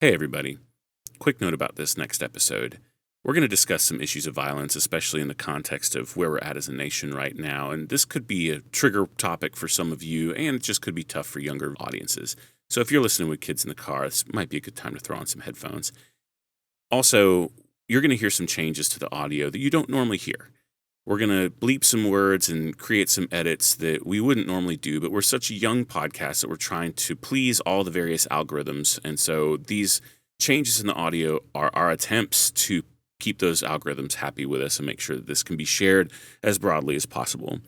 Hey everybody. Quick note about this next episode. We're going to discuss some issues of violence, especially in the context of where we're at as a nation right now, and this could be a trigger topic for some of you, and it just could be tough for younger audiences. So if you're listening with kids in the car, this might be a good time to throw on some headphones. Also, you're going to hear some changes to the audio that you don't normally hear. We're going to bleep some words and create some edits that we wouldn't normally do, but we're such a young podcast that we're trying to please all the various algorithms. And so these changes in the audio are our attempts to keep those algorithms happy with us and make sure that this can be shared as broadly as possible.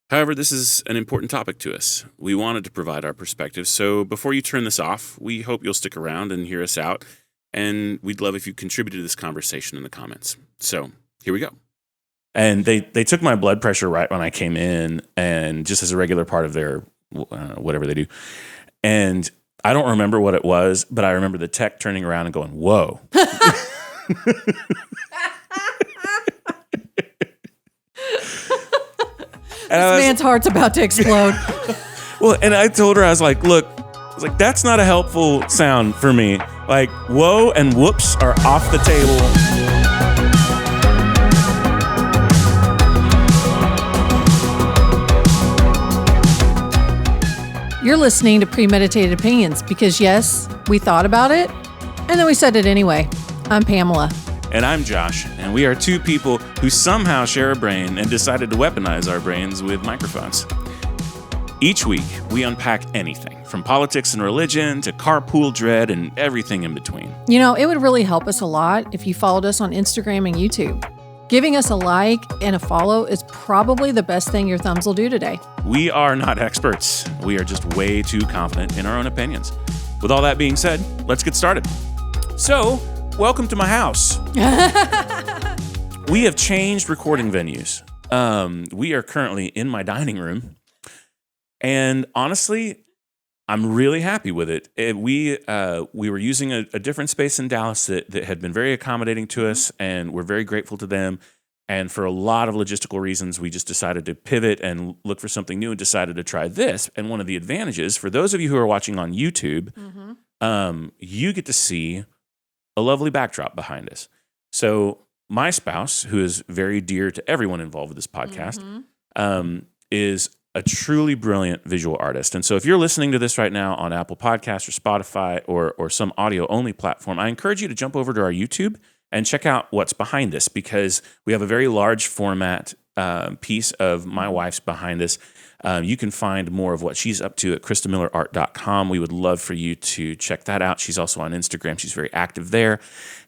However, this is an important topic to us. We wanted to provide our perspective. So before you turn this off, we hope you'll stick around and hear us out. And we'd love if you contributed to this conversation in the comments. So here we go. And they took my blood pressure right when I came in, and just as a regular part of their whatever they do. And I don't remember what it was, but I remember the tech turning around and going, "Whoa." This man's heart's about to explode. Well, and I told her, I was like, that's not a helpful sound for me. Like, whoa and whoops are off the table. You're listening to Premeditated Opinions because, yes, we thought about it, and then we said it anyway. I'm Pamela. And I'm Josh, and we are two people who somehow share a brain and decided to weaponize our brains with microphones. Each week, we unpack anything, from politics and religion to carpool dread and everything in between. You know, it would really help us a lot if you followed us on Instagram and YouTube. Giving us a like and a follow is probably the best thing your thumbs will do today. We are not experts. We are just way too confident in our own opinions. With all that being said, let's get started. So, welcome to my house. We have changed recording venues. We are currently in my dining room. And honestly, I'm really happy with it. We were using a different space in Dallas that had been very accommodating to us, and we're very grateful to them. And for a lot of logistical reasons, we just decided to pivot and look for something new and decided to try this. And one of the advantages, for those of you who are watching on YouTube, you get to see a lovely backdrop behind us. So my spouse, who is very dear to everyone involved with this podcast, is a truly brilliant visual artist. And so if you're listening to this right now on Apple Podcasts or Spotify or some audio-only platform, I encourage you to jump over to our YouTube and check out what's behind this, because we have a very large format piece of my wife's behind us. You can find more of what she's up to at KristaMillerArt.com. We would love for you to check that out. She's also on Instagram. She's very active there.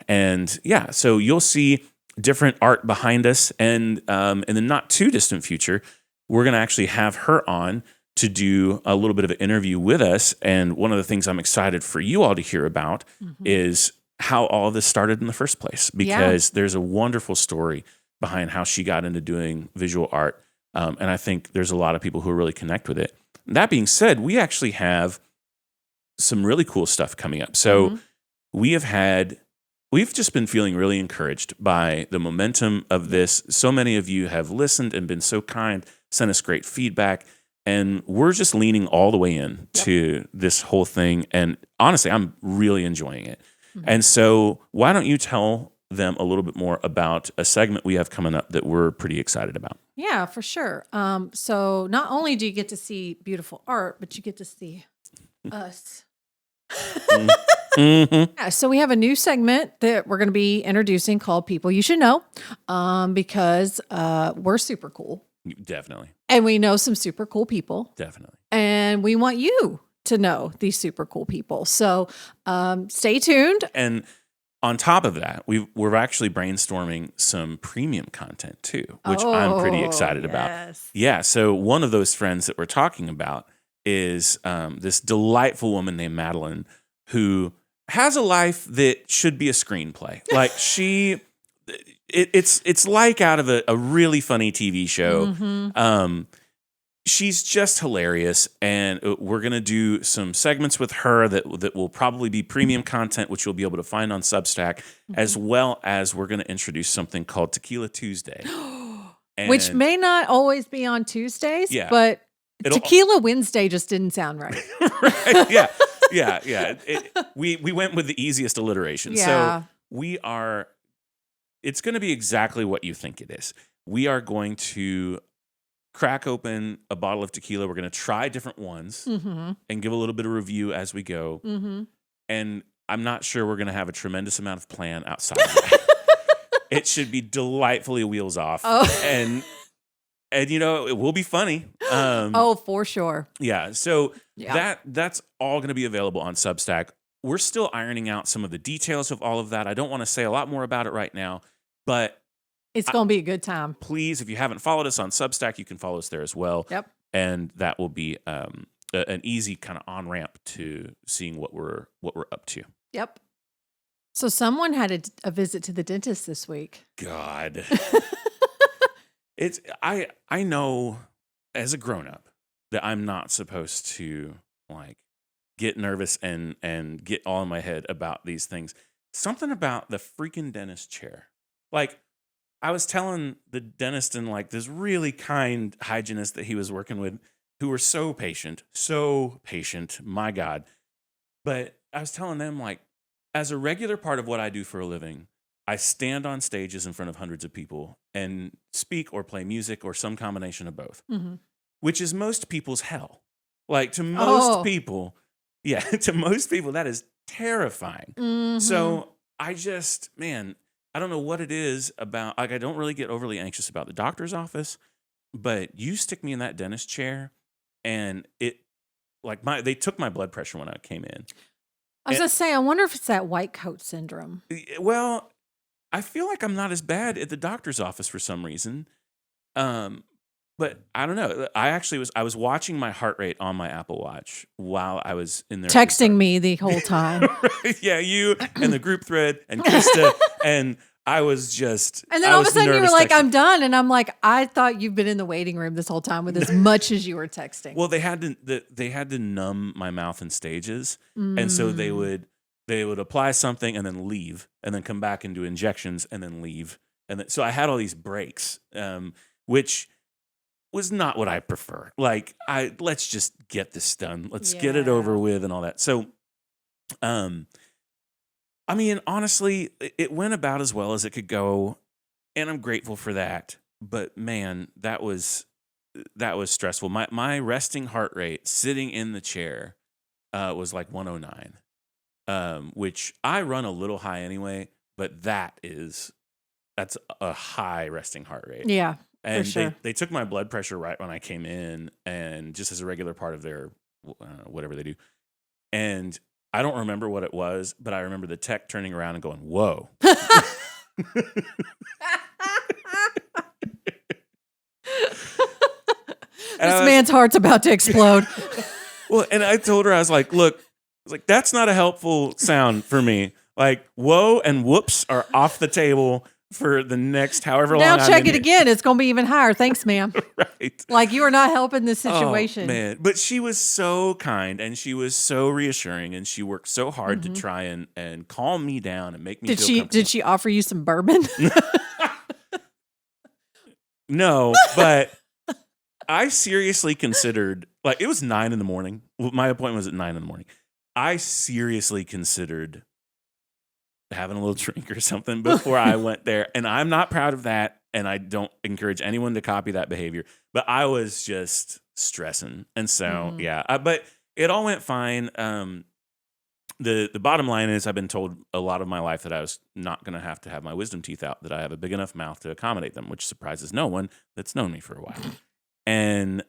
And yeah, so you'll see different art behind us. And in the not too distant future, we're going to actually have her on to do a little bit of an interview with us. And one of the things I'm excited for you all to hear about is how all this started in the first place, because there's a wonderful story behind how she got into doing visual art. And I think there's a lot of people who really connect with it. That being said, we actually have some really cool stuff coming up. So we've just been feeling really encouraged by the momentum of this. So many of you have listened and been so kind, sent us great feedback, and we're just leaning all the way in to this whole thing. And honestly, I'm really enjoying it. And so why don't you tell them a little bit more about a segment we have coming up that we're pretty excited about? Yeah, for sure. So not only do you get to see beautiful art, but you get to see us. Yeah, so we have a new segment that we're going to be introducing called People You Should Know, because we're super cool. Definitely. And we know some super cool people. Definitely. And we want you to know these super cool people. So stay tuned. And on top of that, we're actually brainstorming some premium content too, which I'm pretty excited about. Yeah, so one of those friends that we're talking about is this delightful woman named Madeline, who has a life that should be a screenplay. Like it's like out of a really funny TV show. She's just hilarious, and we're going to do some segments with her that will probably be premium content, which you'll be able to find on Substack, as well as we're going to introduce something called Tequila Tuesday. Which may not always be on Tuesdays, but Tequila Wednesday just didn't sound right. Right, yeah. Yeah. We went with the easiest alliteration. Yeah. So it's going to be exactly what you think it is. We are going to crack open a bottle of tequila. We're going to try different ones and give a little bit of review as we go. And I'm not sure we're going to have a tremendous amount of plan outside of that. It should be delightfully wheels off. And it will be funny. For sure. Yeah. So that's all going to be available on Substack. We're still ironing out some of the details of all of that. I don't want to say a lot more about it right now, but it's going to be a good time. Please, if you haven't followed us on Substack, you can follow us there as well. Yep. And that will be an easy kind of on-ramp to seeing what we're up to. Yep. So someone had a visit to the dentist this week. God. I know as a grown-up that I'm not supposed to get nervous and get all in my head about these things. Something about the freaking dentist chair. I was telling the dentist and this really kind hygienist that he was working with, who were so patient, my God. But I was telling them, as a regular part of what I do for a living, I stand on stages in front of hundreds of people and speak or play music or some combination of both, which is most people's hell. To most people, to most people, that is terrifying. So I just, I don't know what it is about, I don't really get overly anxious about the doctor's office, but you stick me in that dentist chair and it, they took my blood pressure when I came in. I was going to say, I wonder if it's that white coat syndrome. Well, I feel like I'm not as bad at the doctor's office for some reason. But I don't know. I was watching my heart rate on my Apple Watch while I was in there. Texting me the whole time. Right? Yeah, you and the group thread and Krista. And I was just. And then all of a sudden you were like, I'm done. And I'm like, I thought you've been in the waiting room this whole time with as much as you were texting. Well, they had to numb my mouth in stages. And so they would apply something and then leave and then come back and do injections and then leave. So I had all these breaks, which was not what I prefer. Let's just get this done. Let's get it over with and all that. So, honestly, it went about as well as it could go, and I'm grateful for that. But man, that was stressful. My resting heart rate sitting in the chair was 109, which I run a little high anyway, but that's a high resting heart rate. Yeah. And sure. they took my blood pressure right when I came in, and just as a regular part of their whatever they do. And I don't remember what it was, but I remember the tech turning around and going, "Whoa." This man's heart's about to explode. Well, and I told her, I was like, "Look, that's not a helpful sound for me. Whoa and whoops are off the table for the next however long. Now check it again. It's going to be even higher. Thanks, ma'am. Right. You are not helping this situation. Oh, man. But she was so kind and she was so reassuring and she worked so hard to try and calm me down and make me feel comfortable. Did she offer you some bourbon? No, but I seriously considered, it was 9 a.m. My appointment was at 9 a.m. I seriously considered having a little drink or something before I went there. And I'm not proud of that. And I don't encourage anyone to copy that behavior. But I was just stressing. And so, but it all went fine. The bottom line is I've been told a lot of my life that I was not going to have my wisdom teeth out, that I have a big enough mouth to accommodate them, which surprises no one that's known me for a while. And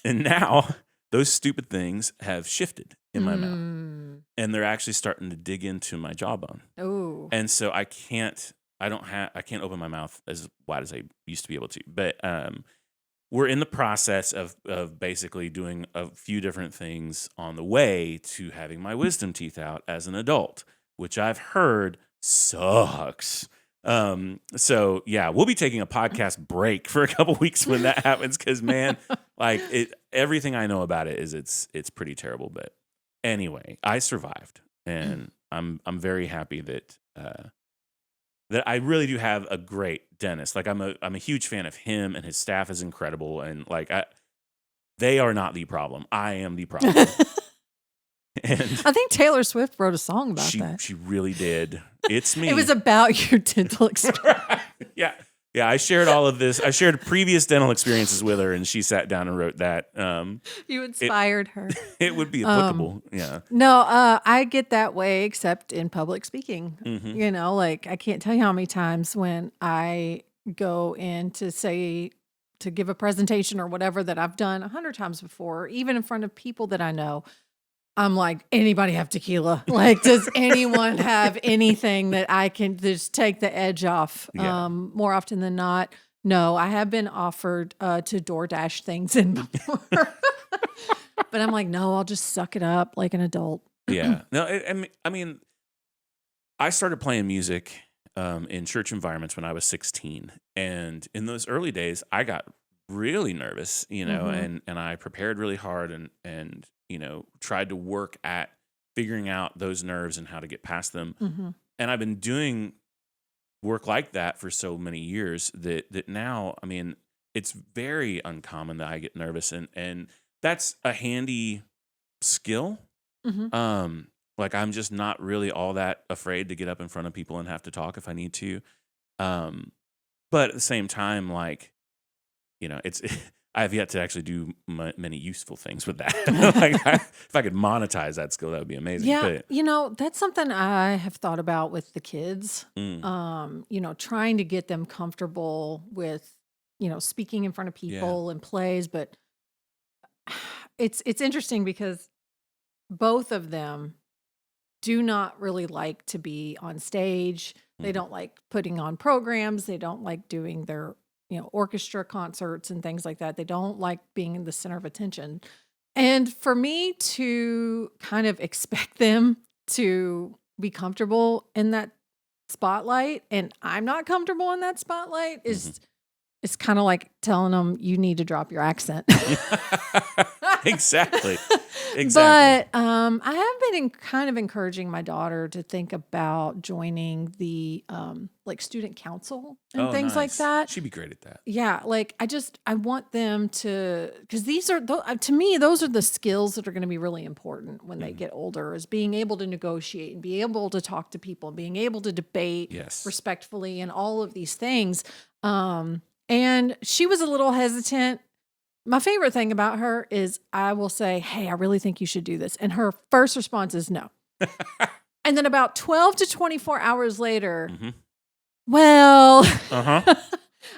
now those stupid things have shifted in my mouth, and they're actually starting to dig into my jawbone. Oh, and so I can't open my mouth as wide as I used to be able to. But we're in the process of basically doing a few different things on the way to having my wisdom teeth out as an adult, which I've heard sucks. So yeah, we'll be taking a podcast break for a couple weeks when that happens, because man, everything I know about it is it's pretty terrible. But anyway, I survived, and I'm very happy that I really do have a great dentist. I'm a huge fan of him, and his staff is incredible, and they are not the problem. I am the problem. And I think Taylor Swift wrote a song about she that. she really did. It's me. It was about your dental experience. Yeah. Yeah, I shared all of this. I shared previous dental experiences with her, and she sat down and wrote that. You inspired her. It would be applicable. Yeah. No, I get that way, except in public speaking. Mhm. You know, like I can't tell you how many times when I go in to give a presentation or whatever that I've done 100 times before, even in front of people that I know. I'm like, anybody have tequila? Like, does anyone have anything that I can just take the edge off? Yeah. More often than not, no. I have been offered to DoorDash things in before, but I'm like, no, I'll just suck it up like an adult. Yeah. No, I mean, I started playing music in church environments when I was 16. And in those early days, I got really nervous, Mhm. and I prepared really hard and tried to work at figuring out those nerves and how to get past them. Mhm. And I've been doing work like that for so many years that now, I mean, it's very uncommon that I get nervous, and that's a handy skill. Mhm. Like I'm just not really all that afraid to get up in front of people and have to talk if I need to. Um, but at the same time, like, it's I have yet to actually do many useful things with that. Like, if I could monetize that skill, that would be amazing. Yeah, But that's something I have thought about with the kids. mm, Trying to get them comfortable with, speaking in front of yeah, people and plays, but it's interesting because both of them do not really like to be on stage. They mhm, don't like putting on programs. They don't like doing their, orchestra concerts and things like that. They don't like being in the center of attention. And for me to kind of expect them to be comfortable in that spotlight and I'm not comfortable in that spotlight mhm. is it's kind of like telling them you need to drop your accent. Exactly, exactly. But I have been kind of encouraging my daughter to think about joining the like student council and Oh, things like nice. that. She'd be great at that. Yeah, like I want them to, because these are to me those are the skills that are going to be really important when they Mhm. get older, is being able to negotiate and be able to talk to people, being able to debate Yes. respectfully, and all of these things. And she was a little hesitant. My favorite thing about her is I will say, "Hey, I really think you should do this," and her first response is no. And then about 12 to 24 hours later, Hmm. well. Uh huh.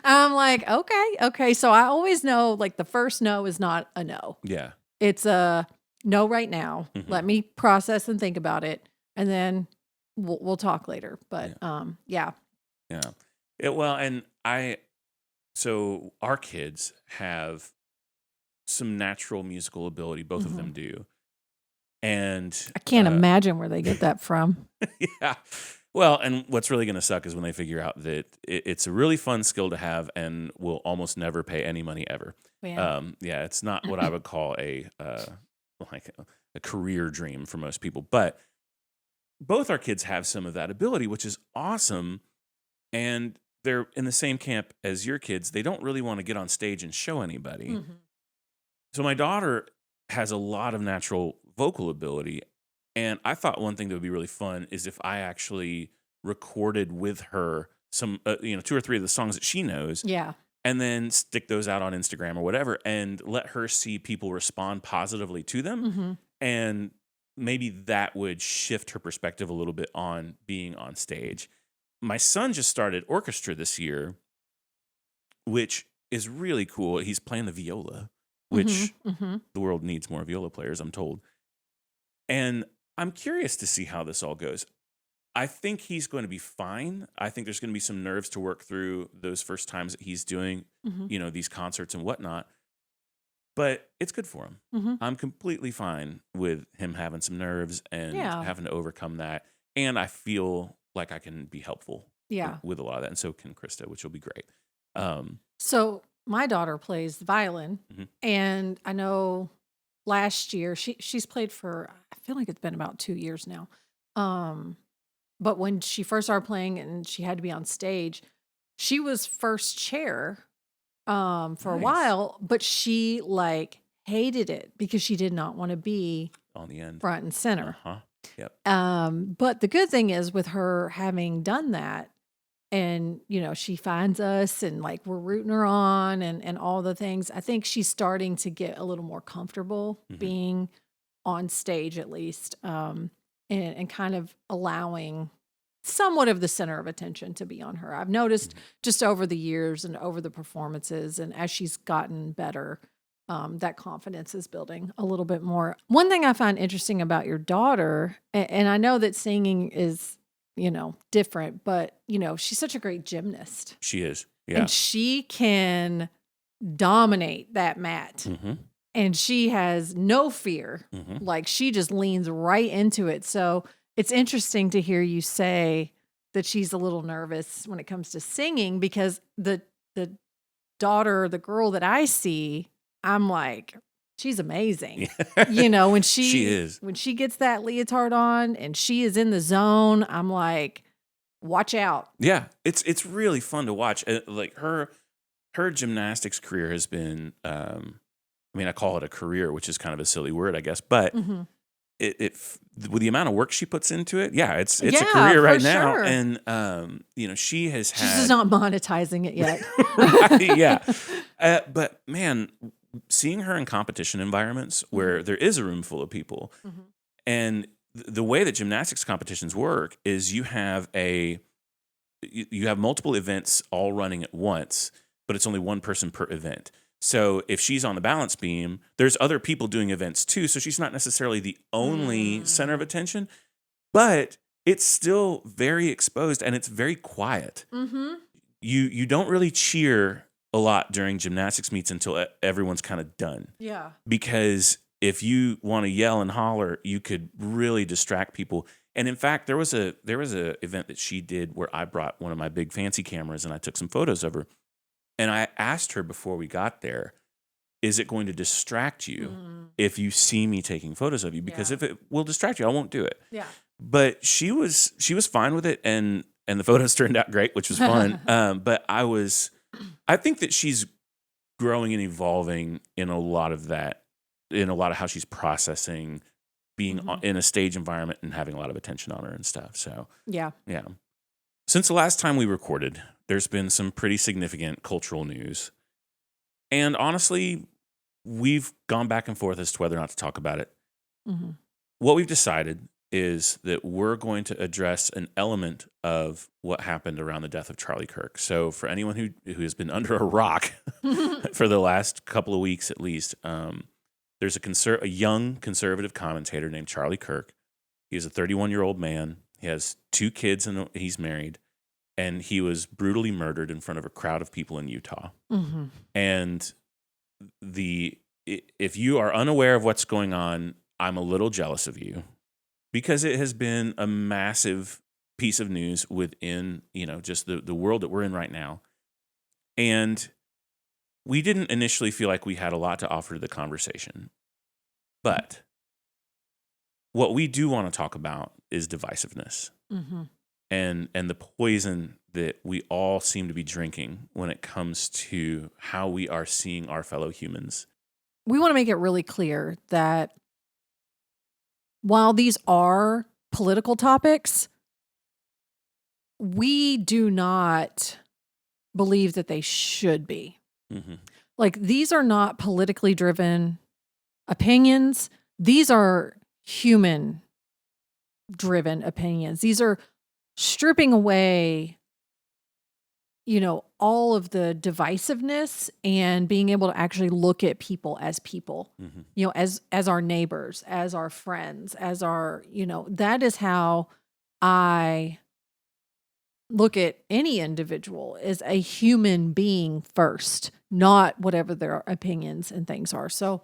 I'm like, okay. So I always know like the first no is not a no. Yeah. It's a no right now. Hmm. Let me process and think about it, and then we'll talk later. But Yeah. yeah. Yeah. Well, and so our kids have some natural musical ability. Both of Mhm. them do. And I can't imagine where they get that from. yeah. Well, and what's really going to suck is when they figure out that it's a really fun skill to have and will almost never pay any money ever. Yeah. Yeah, it's not what I would call like a career dream for most people, but both our kids have some of that ability, which is awesome. And they're in the same camp as your kids. They don't really want to get on stage and show anybody. Mhm. So my daughter has a lot of natural vocal ability. And I thought one thing that would be really fun is if I actually recorded with her some, 2 or 3 of the songs that she knows, Yeah. and then stick those out on Instagram or whatever, and let her see people respond positively to them. Hmm. And maybe that would shift her perspective a little bit on being on stage. My son just started orchestra this year, which is really cool. He's playing the viola, Hmm. which Hmm. the world needs more viola players, I'm told. And I'm curious to see how this all goes. I think he's going to be fine. I think there's going to be some nerves to work through those first times that he's doing, Hmm. these concerts and whatnot. But it's good for him. Hmm. I'm completely fine with him having some nerves and Yeah. having to overcome that. And I feel like I can be helpful Yeah. with a lot of that. And so can Krista, which will be great. Um, So my daughter plays the violin, mhm. and I know last year she's played for, I feel like it's been about 2 years now. Um, but when she first started playing and she had to be on stage, she was first chair for a Nice. while, but she like hated it because she did not want to be On the end. front and center. Yep. But the good thing is with her having done that, and she finds us and like we're rooting her on and all the things, I think she's starting to get a little more comfortable being on stage, at least, and kind of allowing somewhat of the center of attention to be on her. I've noticed just over the years and over the performances, and as she's gotten better, that confidence is building a little bit more. One thing I find interesting about your daughter, and I know that singing is, different, but, she's such a great gymnast. She is. Yeah. And she can dominate that mat. And she has no fear. Like, she just leans right into it. So it's interesting to hear you say that she's a little nervous when it comes to singing, because the daughter, the girl that I see, I'm like, she's amazing. When She is. when she gets that leotard on and she is in the zone, I'm like, watch out. Yeah, it's really fun to watch. Like her gymnastics career has been, I call it a career, which is kind of a silly word, I guess, but with the amount of work she puts into it, it's a career right now. Sure. And she has had. She's just not monetizing it yet. Yeah, but man, seeing her in competition environments where there is a room full of people, and the way that gymnastics competitions work is you have multiple events all running at once, but it's only one person per event. So if she's on the balance beam, there's other people doing events too. So she's not necessarily the only center of attention, but it's still very exposed and it's very quiet. You don't really cheer a lot during gymnastics meets until everyone's kind of done. Yeah. Because if you want to yell and holler, you could really distract people. And in fact, there was a event that she did where I brought one of my big fancy cameras and I took some photos of her. And I asked her before we got there, is it going to distract you if you see me taking photos of you? Because if it will distract you, I won't do it. Yeah. But she was fine with it, and the photos turned out great, which was fun. But I think that she's growing and evolving in a lot of that, in a lot of how she's processing being in a stage environment and having a lot of attention on her and stuff. So yeah. Since the last time we recorded, there's been some pretty significant cultural news. And honestly, we've gone back and forth as to whether or not to talk about it. What we've decided is that we're going to address an element of what happened around the death of Charlie Kirk. So for anyone who has been under a rock for the last couple of weeks at least, there's a young conservative commentator named Charlie Kirk. He's a 31-year-old man. He has 2 kids and he's married. And he was brutally murdered in front of a crowd of people in Utah. And if you are unaware of what's going on, I'm a little jealous of you, because it has been a massive piece of news within, just the world that we're in right now. And we didn't initially feel like we had a lot to offer to the conversation. But what we do want to talk about is divisiveness. And the poison that we all seem to be drinking when it comes to how we are seeing our fellow humans. We want to make it really clear that while these are political topics, we do not believe that they should be. Like, these are not politically driven opinions. These are human driven opinions. These are stripping away, all of the divisiveness and being able to actually look at people, as our neighbors, as our friends, as our, that is how I look at any individual, as a human being first, not whatever their opinions and things are. So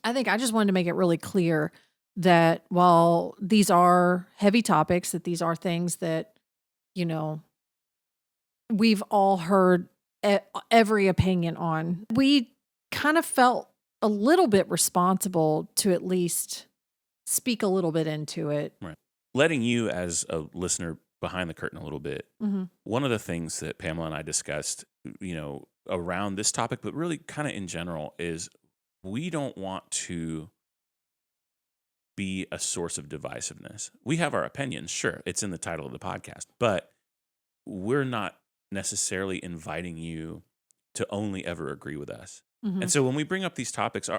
I think I just wanted to make it really clear that while these are heavy topics, that these are things that, we've all heard every opinion on, we kind of felt a little bit responsible to at least speak a little bit into it. Right. Letting you as a listener behind the curtain a little bit. One of the things that Pamela and I discussed, around this topic, but really kind of in general, is we don't want to be a source of divisiveness. We have our opinions, sure, it's in the title of the podcast, but we're not necessarily inviting you to only ever agree with us. Mm-hmm. And so when we bring up these topics,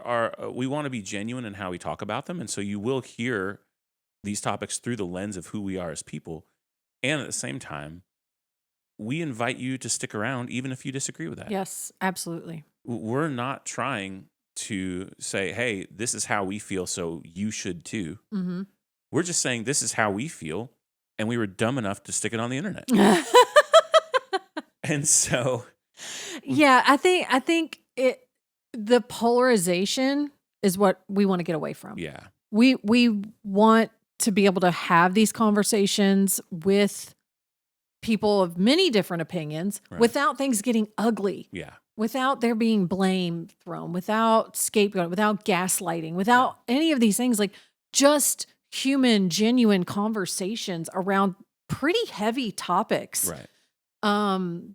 we want to be genuine in how we talk about them. And so you will hear these topics through the lens of who we are as people. And at the same time, we invite you to stick around even if you disagree with that. Yes, absolutely. We're not trying to say, hey, this is how we feel, so you should too. Mm-hmm. We're just saying this is how we feel, and we were dumb enough to stick it on the internet. And so, yeah, I think the polarization is what we want to get away from. yeah, We want to be able to have these conversations with people of many different opinions Right. without things getting ugly. yeah, Without there being blame thrown, without scapegoat, without gaslighting, without any of these things, like just human, genuine conversations around pretty heavy topics. right.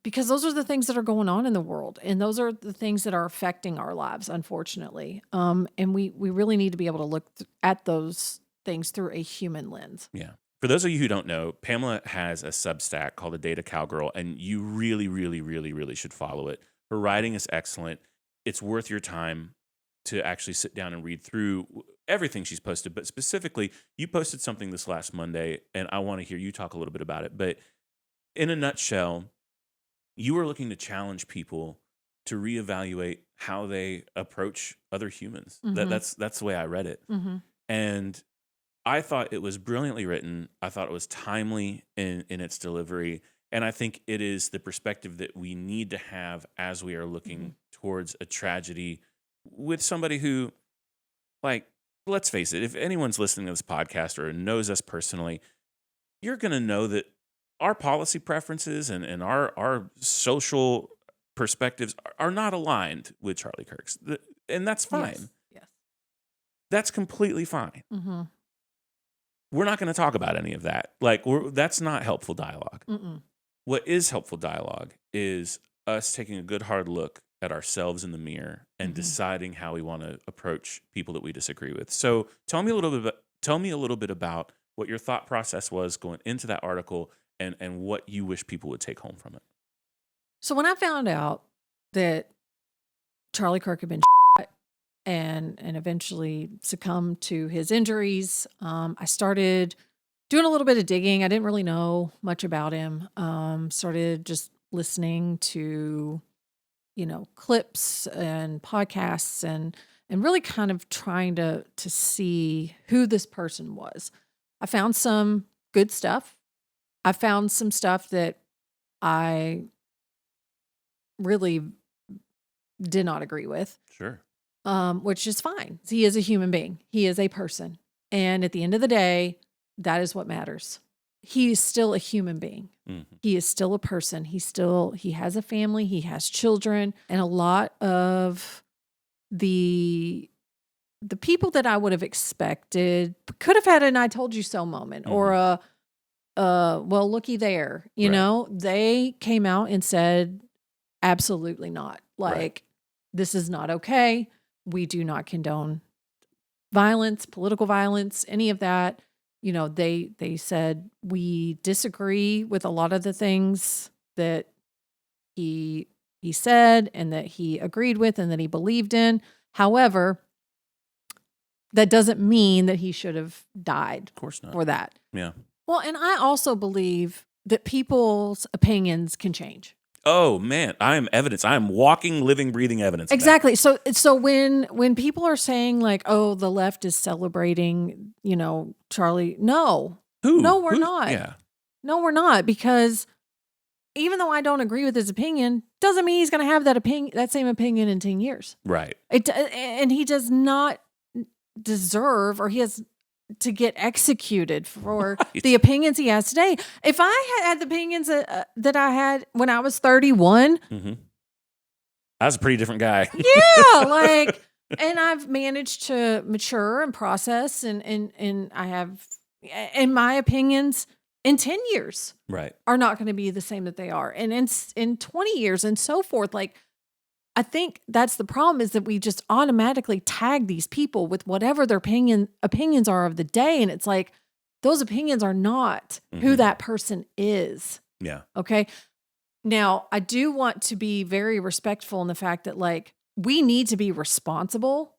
Because those are the things that are going on in the world, and those are the things that are affecting our lives, unfortunately. And we really need to be able to look at those things through a human lens. Yeah. For those of you who don't know, Pamela has a Substack called The Data Cowgirl, and you really, really, really, really should follow it. Her writing is excellent. It's worth your time to actually sit down and read through everything she's posted. But specifically, you posted something this last Monday, and I want to hear you talk a little bit about it. But in a nutshell, you are looking to challenge people to reevaluate how they approach other humans. Mhm. That's the way I read it. Mm-hmm. And I thought it was brilliantly written. I thought it was timely in its delivery. And I think it is the perspective that we need to have as we are looking towards a tragedy with somebody who, like, let's face it, if anyone's listening to this podcast or knows us personally, you're going to know that our policy preferences and our social perspectives are not aligned with Charlie Kirk's. And that's fine. Yes. That's completely fine. Mm-hmm. We're not going to talk about any of that. Like, that's not helpful dialogue. Mm-mm. What is helpful dialogue is us taking a good hard look at ourselves in the mirror and deciding how we want to approach people that we disagree with. So tell me a little bit about what your thought process was going into that article and what you wish people would take home from it. So when I found out that Charlie Kirk had been shot and eventually succumbed to his injuries, I started doing a little bit of digging. I didn't really know much about him. Started just listening to, clips and podcasts and really kind of trying to see who this person was. I found some good stuff. I found some stuff that I really did not agree with. Sure. Which is fine. He is a human being. He is a person. And at the end of the day, that is what matters. He is still a human being. Mm-hmm. He is still a person. He has a family. He has children. And a lot of the people that I would have expected could have had an I told you so moment or a well, looky there, Right. they came out and said, absolutely not. Like, Right. This is not okay. We do not condone violence, political violence, any of that. They said, we disagree with a lot of the things that he said and that he agreed with and that he believed in. However, that doesn't mean that he should have died Of course not. for that. Yeah. Well, and I also believe that people's opinions can change. Oh man, I am evidence. I am walking, living, breathing evidence. of that. Exactly. So when people are saying like, "Oh, the left is celebrating," Charlie, no. Who? No, we're not. Yeah. No, we're not, because even though I don't agree with his opinion, doesn't mean he's going to have that same opinion in 10 years. Right. And he does not deserve, or he has to get executed for Right. the opinions he has today. If I had the opinions that I had when I was 31, Mm-hmm. I was a pretty different guy. yeah, and I've managed to mature and process, and I have, and my opinions in 10 years Right. are not going to be the same that they are, and in 20 years and so forth. Like, I think that's the problem, is that we just automatically tag these people with whatever their opinions are of the day. And it's like, those opinions are not who that person is. Yeah. Okay. Now, I do want to be very respectful in the fact that, like, we need to be responsible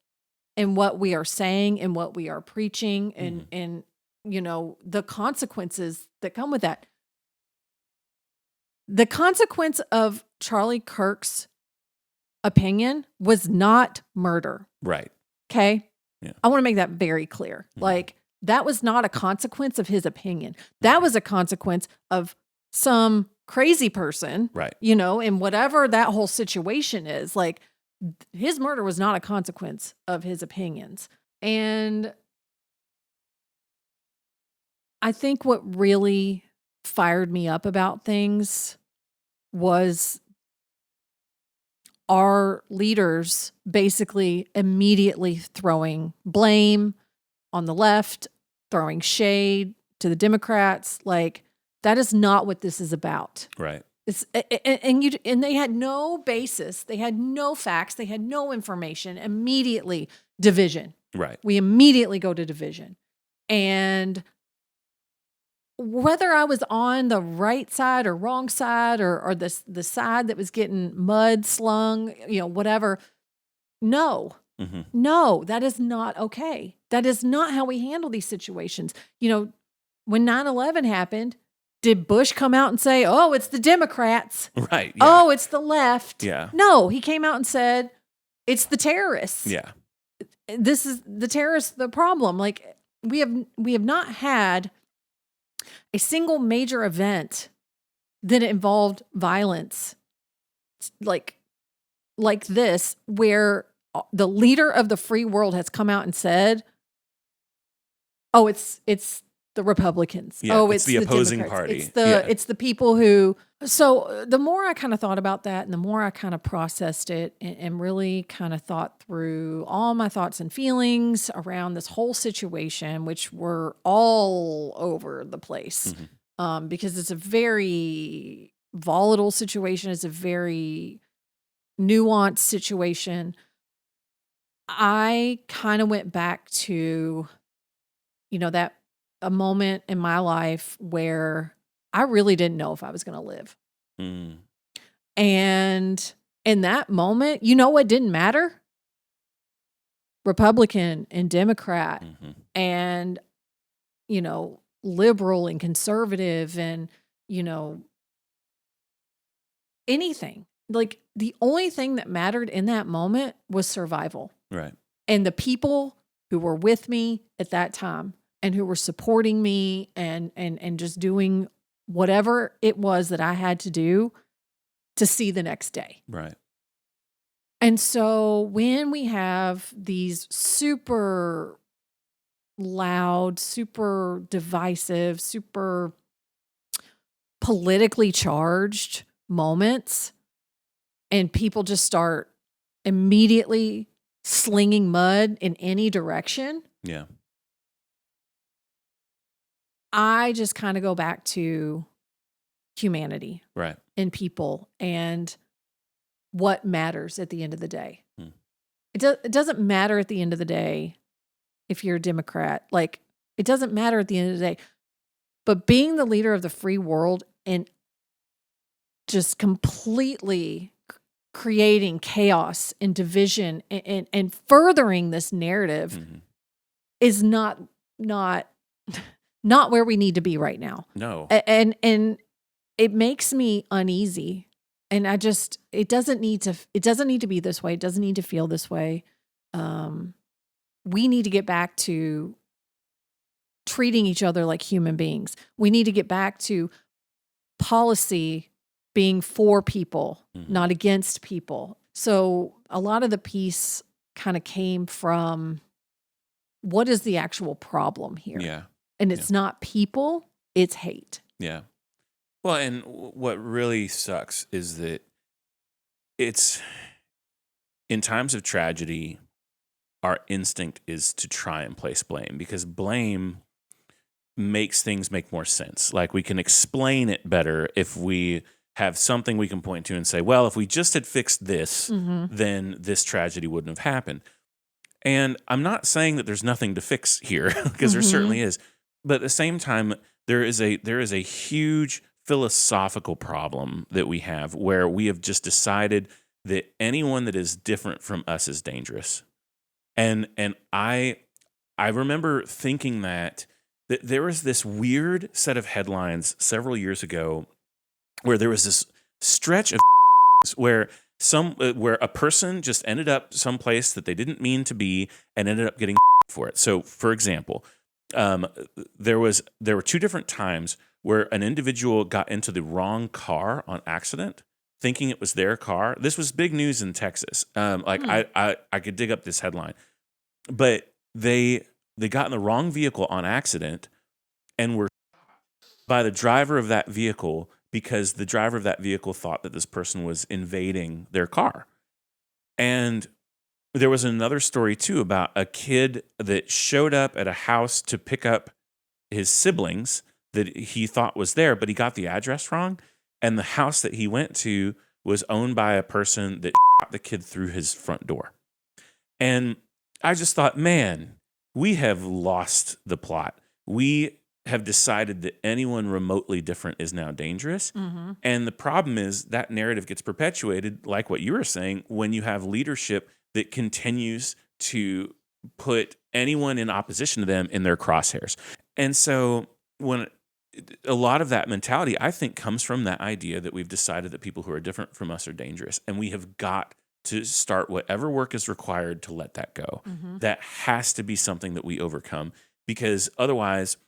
in what we are saying and what we are preaching and you know, the consequences that come with that. The consequence of Charlie Kirk's opinion was not murder. Right. Okay. Yeah. I want to make that very clear. Like, that was not a consequence of his opinion. That was a consequence of some crazy person, Right. you know, and whatever that whole situation is. Like, his murder was not a consequence of his opinions. And I think what really fired me up about things was our leaders basically immediately throwing blame on the left, throwing shade to the Democrats. Like, that is not what this is about. Right. It's, and they had no basis. They had no facts. They had no information. Immediately, division. Right. We immediately go to division. And whether I was on the right side or wrong side or the side that was getting mud slung, you know, whatever, no, that is not okay. That is not how we handle these situations. You know, when 9/11 happened, did Bush come out and say, oh, it's the Democrats? Right. Yeah. Oh, it's the left. Yeah. No, he came out and said, it's the terrorists. Yeah. This is the terrorists, the problem. Like, we have not had a single major event that involved violence like this, where the leader of the free world has come out and said, oh, it's the Republicans. Yeah, oh, it's the opposing Democrats. party. It's the people who. So the more I kind of thought about that, and the more I kind of processed it, and really kind of thought through all my thoughts and feelings around this whole situation, which were all over the place, because it's a very volatile situation. It's a very nuanced situation. I kind of went back to, you know, that a moment in my life where I really didn't know if I was going to live. And in that moment, you know what didn't matter? Republican and Democrat and, you know, liberal and conservative and, you know, anything. Like, the only thing that mattered in that moment was survival. Right. And the people who were with me at that time and who were supporting me and just doing whatever it was that I had to do to see the next day. Right. And so when we have these super loud, super divisive, super politically charged moments, and people just start immediately slinging mud in any direction, Yeah. I just kind of go back to humanity, Right. and people and what matters at the end of the day. It doesn't matter at the end of the day if you're a Democrat. Like, it doesn't matter at the end of the day. But being the leader of the free world and just completely creating chaos and division and furthering this narrative is not where we need to be right now. No. And it makes me uneasy. And it doesn't need to be this way. It doesn't need to feel this way. We need to get back to treating each other like human beings. We need to get back to policy being for people, not against people. So a lot of the piece kind of came from, what is the actual problem here? Yeah. And it's not people, it's hate. Yeah. Well, and what really sucks is that it's in times of tragedy, our instinct is to try and place blame, because blame makes things make more sense. Like, we can explain it better if we have something we can point to and say, well, if we just had fixed this, Mhm. then this tragedy wouldn't have happened. And I'm not saying that there's nothing to fix here, because there certainly Mhm. is. But at the same time, there is a huge philosophical problem that we have, where we have just decided that anyone that is different from us is dangerous. And I remember thinking that there was this weird set of headlines several years ago where there was this stretch of where where a person just ended up someplace that they didn't mean to be and ended up getting for it. So, for example, um, there were two different times where an individual got into the wrong car on accident, thinking it was their car. This was big news in Texas. Like Hmm. I could dig up this headline, but they got in the wrong vehicle on accident and were by the driver of that vehicle, because the driver of that vehicle thought that this person was invading their car. And there was another story too about a kid that showed up at a house to pick up his siblings that he thought was there, but he got the address wrong. And the house that he went to was owned by a person that shot the kid through his front door. And I just thought, man, we have lost the plot. We have decided that anyone remotely different is now dangerous. Mhm. And the problem is that narrative gets perpetuated, like what you were saying, when you have leadership that continues to put anyone in opposition to them in their crosshairs. And so when a lot of that mentality, I think, comes from that idea that we've decided that people who are different from us are dangerous. And we have got to start whatever work is required to let that go. Mhm. That has to be something that we overcome, because otherwise,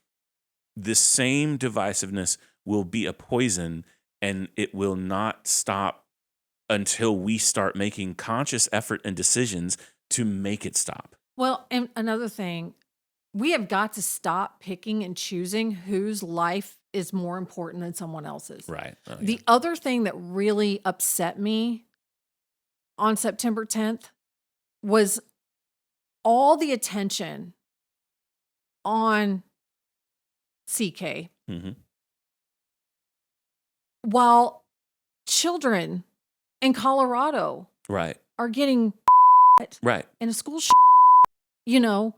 this same divisiveness will be a poison, and it will not stop until we start making conscious effort and decisions to make it stop. Well, and another thing, we have got to stop picking and choosing whose life is more important than someone else's. Right. Oh, yeah. The other thing that really upset me on September 10th was all the attention on CK, hmm while children in Colorado Right. are getting Right. in a school. You know,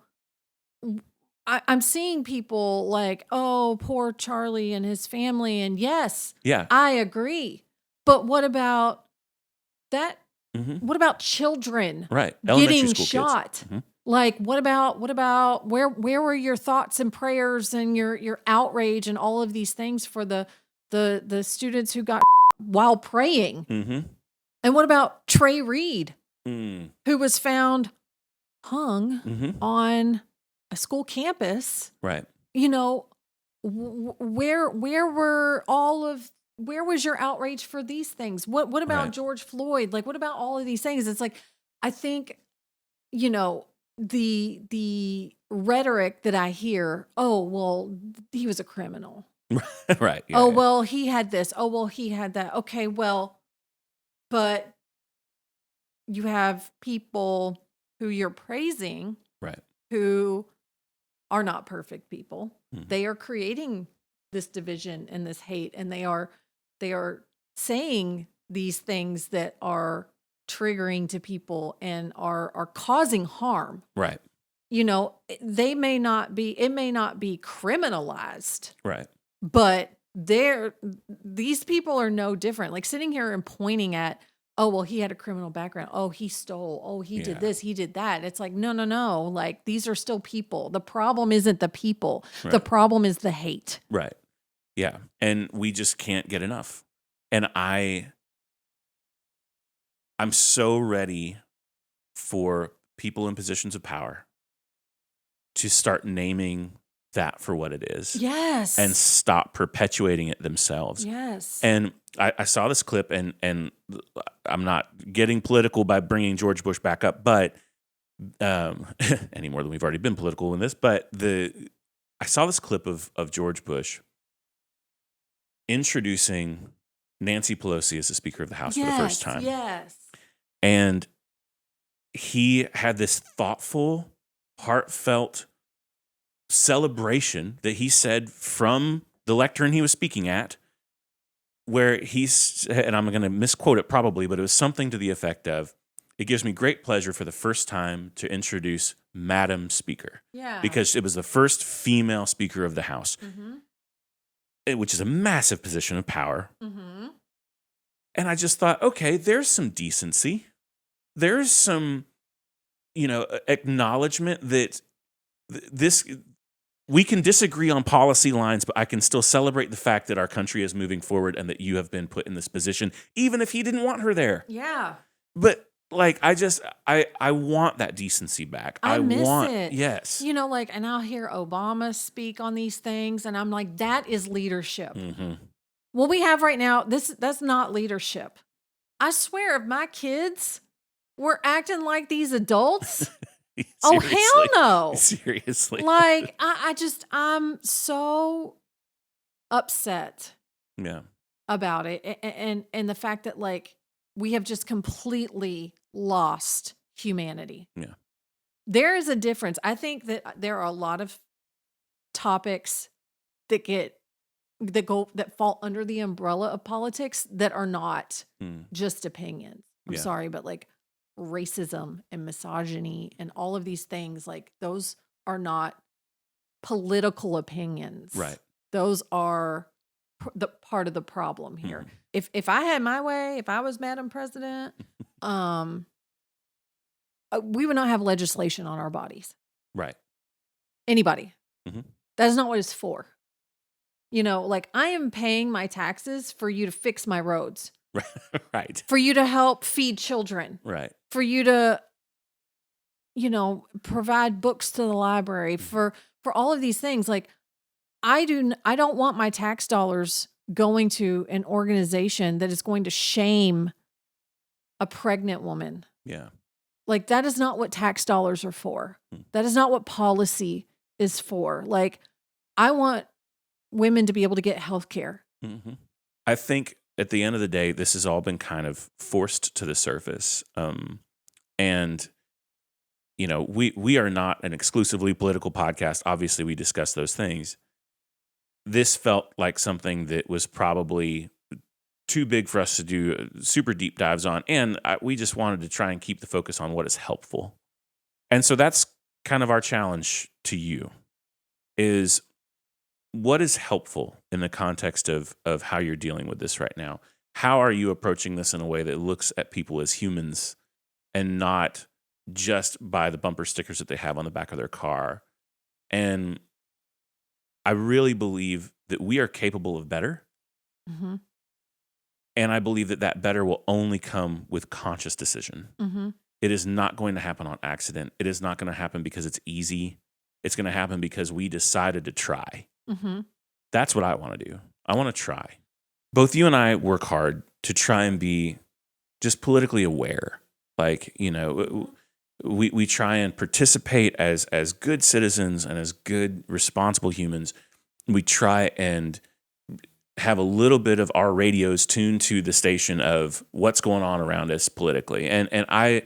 I'm seeing people like, oh, poor Charlie and his family. And yes, Yeah. I agree. But what about that? hmm What about children Right. Elementary getting school shot? kids. Like, what about where were your thoughts and prayers and your outrage and all of these things for the students who got while praying? hmm And what about Trey Reed, Mm. who was found hung hmm on a school campus? Right. You know, where where was your outrage for these things? What about Right. George Floyd? Like, what about all of these things? It's like, I think, you know, the rhetoric that I hear, oh, well, he was a criminal. Right. Yeah. Oh, Yeah. well, he had this. Oh, well, he had that. Okay, well, but you have people who you're praising Right. who are not perfect people. Mhm. They are creating this division and this hate, and they are saying these things that are triggering to people and are causing harm. Right. You know, they may not be, it may not be criminalized, Right. but these people are no different. Like sitting here and pointing at, oh, well, he had a criminal background. Oh, he stole. Oh, he did Yeah. this, he did that. It's like, no, no, no. Like, these are still people. The problem isn't the people. The Right. problem is the hate. Right. Yeah. And we just can't get enough. And I'm so ready for people in positions of power to start naming that for what it is Yes. and stop perpetuating it themselves. Yes. And I saw this clip, and I'm not getting political by bringing George Bush back up, but any more than we've already been political in this. But I saw this clip of George Bush introducing Nancy Pelosi as the Speaker of the House for the first time. Yes. And he had this thoughtful, heartfelt celebration that he said from the lectern he was speaking at, where and I'm going to misquote it probably, but it was something to the effect of, it gives me great pleasure for the first time to introduce Madam Speaker. Yeah. Because it was the first female Speaker of the House, which is a massive position of power. And I just thought, okay, there's some decency. There's some, acknowledgement that we can disagree on policy lines, but I can still celebrate the fact that our country is moving forward and that you have been put in this position, even if he didn't want her there. Yeah. But I want that decency back. I miss it. Yes. And I'll hear Obama speak on these things, and I'm like, that is leadership. What we have right now, that's not leadership. I swear, if my kids were acting like these adults, oh, hell no. Seriously. I'm so upset about it. And the fact that we have just completely lost humanity. Yeah. There is a difference. I think that there are a lot of topics that fall under the umbrella of politics that are not just opinions. I'm sorry, but racism and misogyny and all of these things, those are not political opinions. Right. Those are the part of the problem here. If I had my way, if I was Madam President, we would not have legislation on our bodies. Right. Anybody. That is not what it's for. I am paying my taxes for you to fix my roads. Right. For you to help feed children. Right. For you to, provide books to the library, for all of these things. I don't want my tax dollars going to an organization that is going to shame a pregnant woman. Yeah. That is not what tax dollars are for. That is not what policy is for. I want women to be able to get health care. I think at the end of the day, this has all been kind of forced to the surface. And, we are not an exclusively political podcast. Obviously, we discuss those things. This felt like something that was probably too big for us to do super deep dives on. And we just wanted to try and keep the focus on what is helpful. And so that's kind of our challenge to you is, what is helpful in the context of how you're dealing with this right now? How are you approaching this in a way that looks at people as humans and not just by the bumper stickers that they have on the back of their car? And I really believe that we are capable of better. And I believe that better will only come with conscious decision. It is not going to happen on accident. It is not going to happen because it's easy. It's going to happen because we decided to try. That's what I want to do. I want to try. Both you and I work hard to try and be just politically aware. We try and participate as good citizens and as good, responsible humans. We try and have a little bit of our radios tuned to the station of what's going on around us politically. And I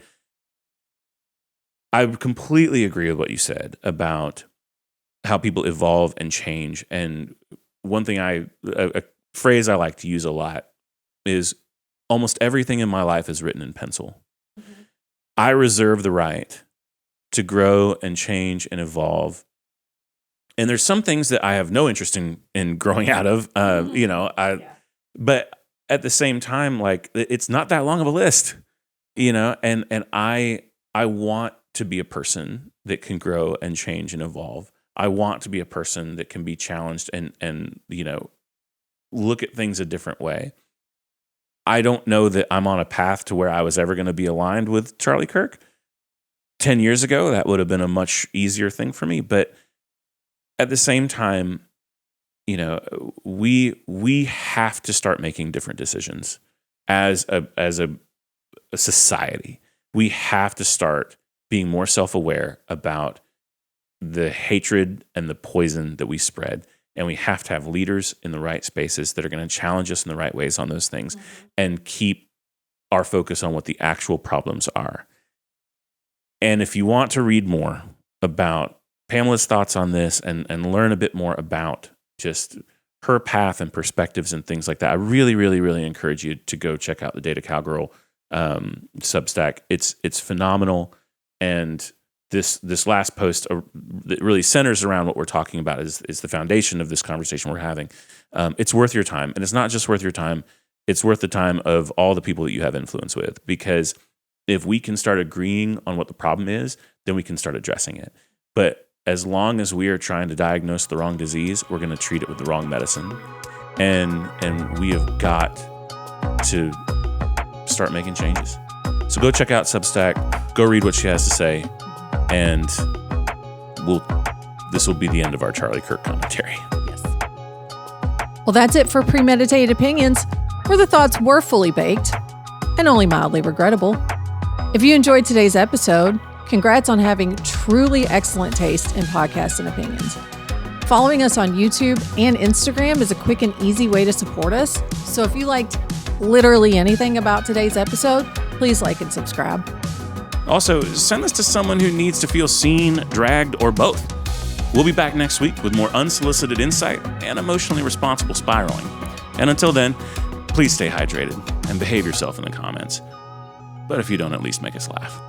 completely agree with what you said about how people evolve and change. And one thing a phrase I like to use a lot is, almost everything in my life is written in pencil. I reserve the right to grow and change and evolve. And there's some things that I have no interest in growing out of, but at the same time, it's not that long of a list, and I want to be a person that can grow and change and evolve. I want to be a person that can be challenged and look at things a different way. I don't know that I'm on a path to where I was ever going to be aligned with Charlie Kirk. 10 years ago, that would have been a much easier thing for me. But at the same time, we have to start making different decisions as a society. We have to start being more self-aware about the hatred and the poison that we spread. And we have to have leaders in the right spaces that are going to challenge us in the right ways on those things and keep our focus on what the actual problems are. And if you want to read more about Pamela's thoughts on this and learn a bit more about just her path and perspectives and things like that. I really, really, really encourage you to go check out the Data Cowgirl Substack. It's phenomenal. And this last post that really centers around what we're talking about is the foundation of this conversation we're having. It's worth your time. And it's not just worth your time. It's worth the time of all the people that you have influence with. Because if we can start agreeing on what the problem is, then we can start addressing it. But as long as we are trying to diagnose the wrong disease, we're going to treat it with the wrong medicine. And we have got to start making changes. So go check out Substack, go read what she has to say, and this will be the end of our Charlie Kirk commentary. Yes. Well, that's it for Premeditated Opinions, where the thoughts were fully baked and only mildly regrettable. If you enjoyed today's episode, congrats on having truly excellent taste in podcasts and opinions. Following us on YouTube and Instagram is a quick and easy way to support us. So if you liked literally anything about today's episode, please like and subscribe. Also, send this to someone who needs to feel seen, dragged, or both. We'll be back next week with more unsolicited insight and emotionally responsible spiraling. And until then, please stay hydrated and behave yourself in the comments. But if you don't, at least make us laugh.